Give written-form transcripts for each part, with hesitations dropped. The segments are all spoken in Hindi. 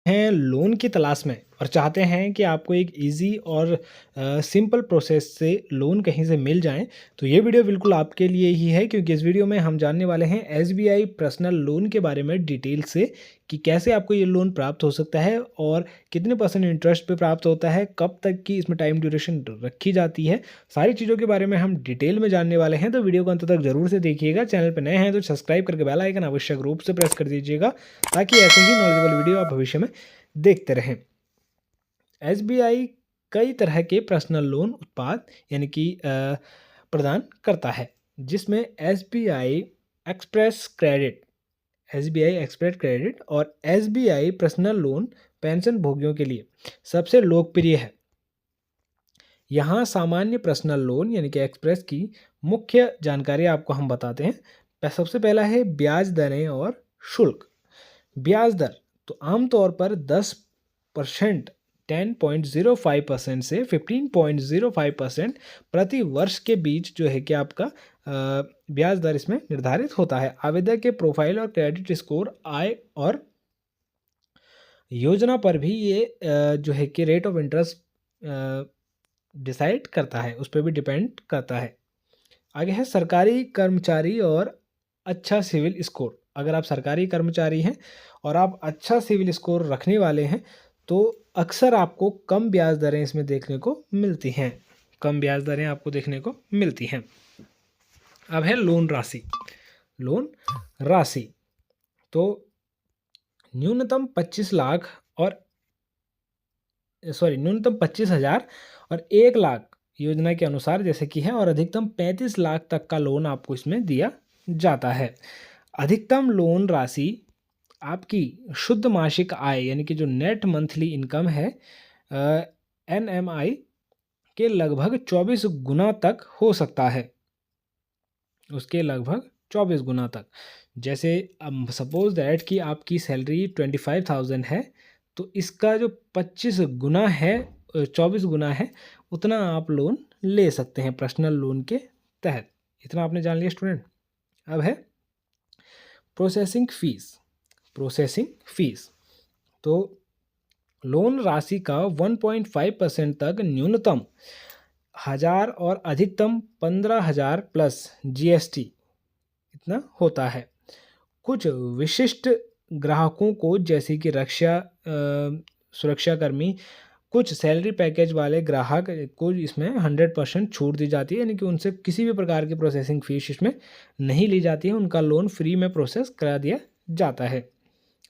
हैं लोन की तलाश में और चाहते हैं कि आपको एक ईज़ी और सिंपल प्रोसेस से लोन कहीं से मिल जाएँ, तो ये वीडियो बिल्कुल आपके लिए ही है क्योंकि इस वीडियो में हम जानने वाले हैं एसबीआई पर्सनल लोन के बारे में डिटेल से कि कैसे आपको ये लोन प्राप्त हो सकता है और कितने % इंटरेस्ट पे प्राप्त होता है, कब तक की इसमें टाइम ड्यूरेशन रखी जाती है। सारी चीज़ों के बारे में हम डिटेल में जानने वाले हैं, तो वीडियो को अंत तक ज़रूर से देखिएगा। चैनल पर नए हैं तो सब्सक्राइब करके बेल आइकन आवश्यक रूप से प्रेस कर दीजिएगा ताकि ऐसे ही नॉलेजेबल वीडियो आप भविष्य में देखते रहें। एसबीआई कई तरह के पर्सनल लोन उत्पाद यानी कि प्रदान करता है, जिसमें एसबीआई एक्सप्रेस क्रेडिट और एसबीआई पर्सनल लोन पेंशन भोगियों के लिए सबसे लोकप्रिय है। यहाँ सामान्य पर्सनल लोन यानी कि एक्सप्रेस की मुख्य जानकारी आपको हम बताते हैं। सबसे पहला है ब्याज दरें और शुल्क। ब्याज दर तो आमतौर पर 10% 10.05% से 15.05% प्रति वर्ष के बीच जो है कि आपका ब्याज दर इसमें निर्धारित होता है। आवेदक के प्रोफाइल और क्रेडिट स्कोर, आय और योजना पर भी ये जो है कि रेट ऑफ इंटरेस्ट डिसाइड करता है, उस पर भी डिपेंड करता है। आगे है सरकारी कर्मचारी और अच्छा सिविल स्कोर। अगर आप सरकारी कर्मचारी हैं और आप अच्छा सिविल स्कोर रखने वाले हैं तो अक्सर आपको कम ब्याज दरें इसमें देखने को मिलती हैं। कम ब्याज दरें आपको देखने को मिलती हैं। अब है लोन राशि। लोन राशि तो न्यूनतम 25,000 और 1 लाख योजना के अनुसार जैसे कि है, और अधिकतम 35 लाख तक का लोन आपको इसमें दिया जाता है। अधिकतम लोन राशि आपकी शुद्ध मासिक आय यानी कि जो नेट मंथली इनकम है एनएमआई के लगभग 24 गुना तक हो सकता है। उसके लगभग 24 गुना तक। जैसे सपोज दैट कि आपकी सैलरी 25,000 है तो इसका जो 25 गुना है, 24 गुना है, उतना आप लोन ले सकते हैं पर्सनल लोन के तहत। इतना आपने जान लिया स्टूडेंट। अब है प्रोसेसिंग फीस। तो लोन राशि का 1.5% तक न्यूनतम 1,000 और अधिकतम 15,000 प्लस जीएसटी इतना होता है। कुछ विशिष्ट ग्राहकों को जैसे कि सुरक्षाकर्मी, कुछ सैलरी पैकेज वाले ग्राहक को इसमें 100% छूट दी जाती है, यानी कि उनसे किसी भी प्रकार की प्रोसेसिंग फीस इसमें नहीं ली जाती है, उनका लोन फ्री में प्रोसेस करा दिया जाता है।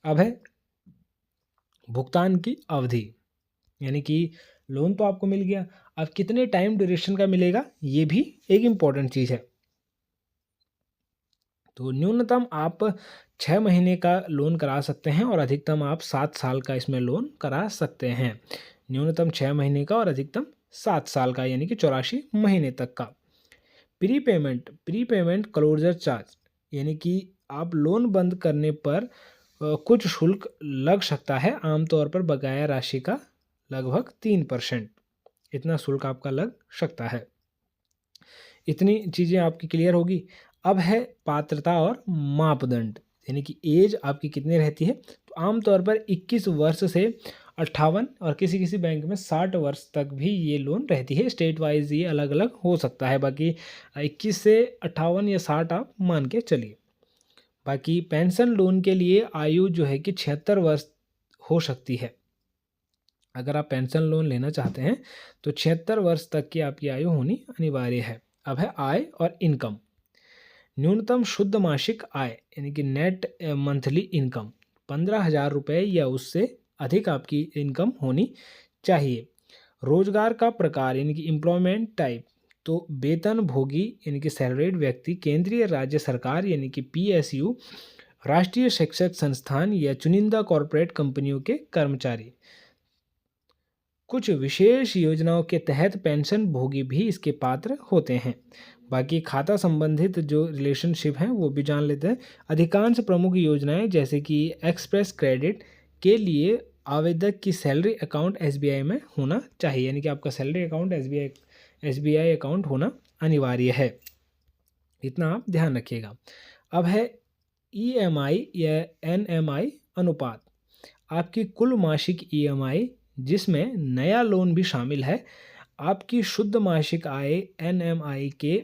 अब है भुगतान की अवधि, यानी कि लोन तो आपको मिल गया, अब कितने टाइम ड्यूरेशन का मिलेगा ये भी एक इम्पॉर्टेंट चीज़ है। तो न्यूनतम आप 6 महीने का लोन करा सकते हैं और अधिकतम आप 7 साल का इसमें लोन करा सकते हैं। न्यूनतम 6 महीने का और अधिकतम 7 साल का, यानी कि 84 महीने तक का। प्री पेमेंट क्लोजर चार्ज, यानी कि आप लोन बंद करने पर कुछ शुल्क लग सकता है। आमतौर पर बकाया राशि का लगभग 3% इतना शुल्क आपका लग सकता है। इतनी चीज़ें आपकी क्लियर होगी। अब है पात्रता और मापदंड, यानी कि एज आपकी कितनी रहती है। तो आमतौर पर 21 वर्ष से 58 और किसी किसी बैंक में 60 वर्ष तक भी ये लोन रहती है। स्टेट वाइज ये अलग अलग हो सकता है, बाकी 21 से 58 या 60 आप मान के चलिए। बाकी पेंशन लोन के लिए आयु जो है कि 76 वर्ष हो सकती है। अगर आप पेंशन लोन लेना चाहते हैं तो 76 वर्ष तक की आपकी आयु होनी अनिवार्य है। अब है आय और इनकम। न्यूनतम शुद्ध मासिक आय यानी कि नेट मंथली इनकम 15,000 रुपये या उससे अधिक आपकी इनकम होनी चाहिए। रोजगार का प्रकार यानी कि एम्प्लॉयमेंट टाइप, तो वेतन भोगी यानी कि सैलरीड व्यक्ति, केंद्रीय राज्य सरकार यानी कि पीएसयू, राष्ट्रीय शिक्षक संस्थान या चुनिंदा कॉरपोरेट कंपनियों के कर्मचारी। कुछ विशेष योजनाओं के तहत पेंशन भोगी भी इसके पात्र होते हैं। बाकी खाता संबंधित जो रिलेशनशिप हैं वो भी जान लेते हैं। अधिकांश प्रमुख योजनाएं जैसे कि एक्सप्रेस क्रेडिट के लिए आवेदक की सैलरी अकाउंट एसबीआई में होना चाहिए, यानी कि आपका सैलरी अकाउंट एसबीआई अकाउंट होना अनिवार्य है। इतना आप ध्यान रखिएगा। अब है ईएमआई या एनएमआई अनुपात। आपकी कुल मासिक ईएमआई जिसमें नया लोन भी शामिल है, आपकी शुद्ध मासिक आय एनएमआई के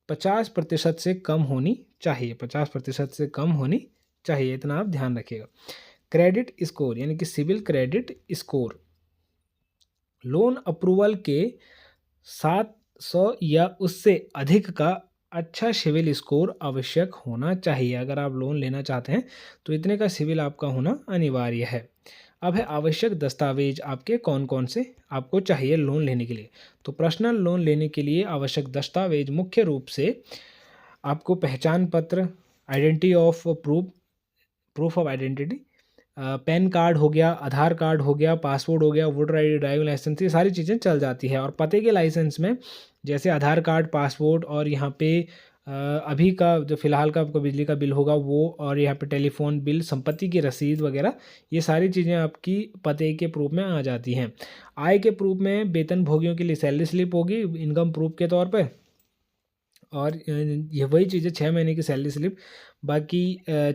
50% से कम होनी चाहिए। 50% से कम होनी चाहिए, इतना आप ध्यान रखिएगा। क्रेडिट स्कोर यानी कि CIBIL credit score, loan approval के 700 या उससे अधिक का अच्छा सिविल स्कोर आवश्यक होना चाहिए। अगर आप लोन लेना चाहते हैं तो इतने का सिविल आपका होना अनिवार्य है। अब है आवश्यक दस्तावेज आपके कौन कौन से आपको चाहिए लोन लेने के लिए। तो पर्सनल लोन लेने के लिए आवश्यक दस्तावेज मुख्य रूप से आपको पहचान पत्र, identity of proof of identity, pan card हो गया, आधार कार्ड हो गया, पासपोर्ट हो गया, वोटर आईडी, ड्राइविंग लाइसेंस, ये सारी चीज़ें चल जाती है। और पते के लाइसेंस में जैसे आधार कार्ड, पासपोर्ट और यहाँ पे अभी का जो फिलहाल का आपको बिजली का बिल होगा वो, और यहाँ पे टेलीफोन बिल, संपत्ति की रसीद वगैरह, ये सारी चीज़ें आपकी पते के प्रूफ में आ जाती हैं। आय के प्रूफ में वेतन भोगियों के लिए सैलरी स्लिप होगी इनकम प्रूफ के तौर पे, और ये वही चीज़ें 6 महीने की सैलरी स्लिप। बाकी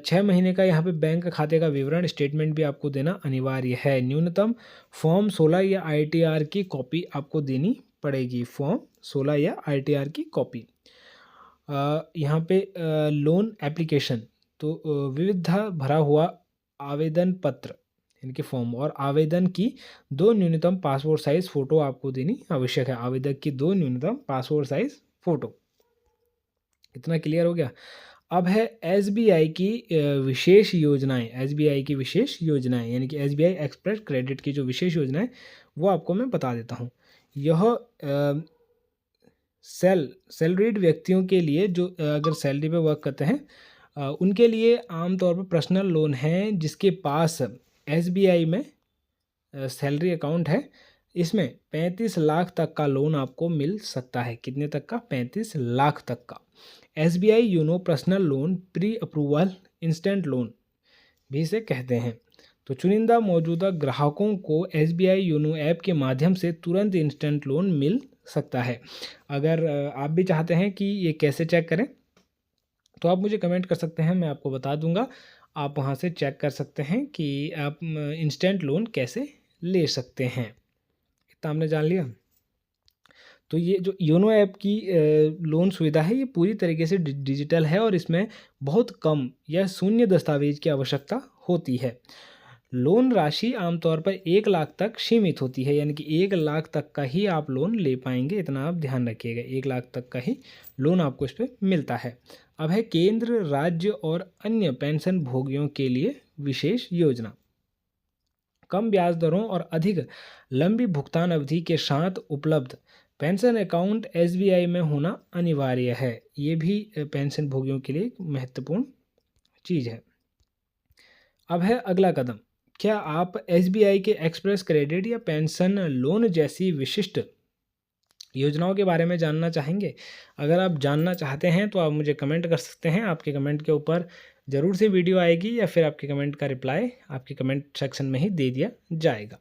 6 महीने का यहाँ पे बैंक खाते का विवरण, स्टेटमेंट भी आपको देना अनिवार्य है। न्यूनतम फॉर्म 16 या आईटीआर की कॉपी आपको देनी पड़ेगी। फॉर्म 16 या आईटीआर की कॉपी। यहाँ पे लोन एप्लीकेशन, तो विविधा भरा हुआ आवेदन पत्र यानी कि फॉर्म और आवेदन की 2 न्यूनतम पासपोर्ट साइज़ फ़ोटो आपको देनी आवश्यक है। आवेदक की 2 न्यूनतम पासपोर्ट साइज़ फ़ोटो। इतना क्लियर हो गया। अब है एसबीआई की विशेष योजनाएं। एसबीआई की विशेष योजनाएं यानी कि एसबीआई एक्सप्रेस क्रेडिट की जो विशेष योजनाएं वो आपको मैं बता देता हूँ। यह सैलरीड व्यक्तियों के लिए जो अगर सैलरी पे वर्क करते हैं उनके लिए आमतौर पर पर्सनल लोन है, जिसके पास एसबीआई में सैलरी अकाउंट है। इसमें 35 लाख तक का लोन आपको मिल सकता है। कितने तक का? 35 लाख तक का। SBI YONO personal loan pre approval instant loan भी इसे कहते हैं। तो चुनिंदा मौजूदा ग्राहकों को एसबीआई यूनो ऐप के माध्यम से तुरंत इंस्टेंट लोन मिल सकता है। अगर आप भी चाहते हैं कि ये कैसे चेक करें तो आप मुझे कमेंट कर सकते हैं, मैं आपको बता दूंगा। आप वहाँ से चेक कर सकते हैं कि आप इंस्टेंट लोन कैसे ले सकते हैं। इतना हमने जान लिया। तो ये जो योनो ऐप की लोन सुविधा है ये पूरी तरीके से डिजिटल है और इसमें बहुत कम या शून्य दस्तावेज की आवश्यकता होती है। लोन राशि आमतौर पर 1 लाख तक सीमित होती है, यानी कि 1 लाख तक का ही आप लोन ले पाएंगे। इतना आप ध्यान रखिएगा, 1 लाख तक का ही लोन आपको इस पर मिलता है। अब है केंद्र, राज्य और अन्य पेंशन भोगियों के लिए विशेष योजना। कम ब्याज दरों और अधिक लंबी भुगतान अवधि के साथ उपलब्ध पेंशन अकाउंट एसबीआई में होना अनिवार्य है। ये भी पेंशन भोगियों के लिए महत्वपूर्ण चीज़ है। अब है अगला कदम, क्या आप एसबीआई के एक्सप्रेस क्रेडिट या पेंशन लोन जैसी विशिष्ट योजनाओं के बारे में जानना चाहेंगे? अगर आप जानना चाहते हैं तो आप मुझे कमेंट कर सकते हैं। आपके कमेंट के ऊपर ज़रूर से वीडियो आएगी या फिर आपके कमेंट का रिप्लाई आपके कमेंट सेक्शन में ही दे दिया जाएगा।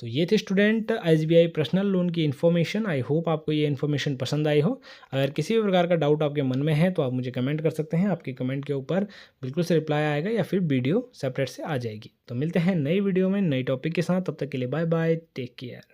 तो ये थे स्टूडेंट एसबीआई पर्सनल लोन की इन्फॉर्मेशन। आई होप आपको ये इन्फॉर्मेशन पसंद आई हो। अगर किसी भी प्रकार का डाउट आपके मन में है तो आप मुझे कमेंट कर सकते हैं। आपके कमेंट के ऊपर बिल्कुल से रिप्लाई आएगा या फिर वीडियो सेपरेट से आ जाएगी। तो मिलते हैं नई वीडियो में नई टॉपिक के साथ। तब तक के लिए बाय बाय, टेक केयर।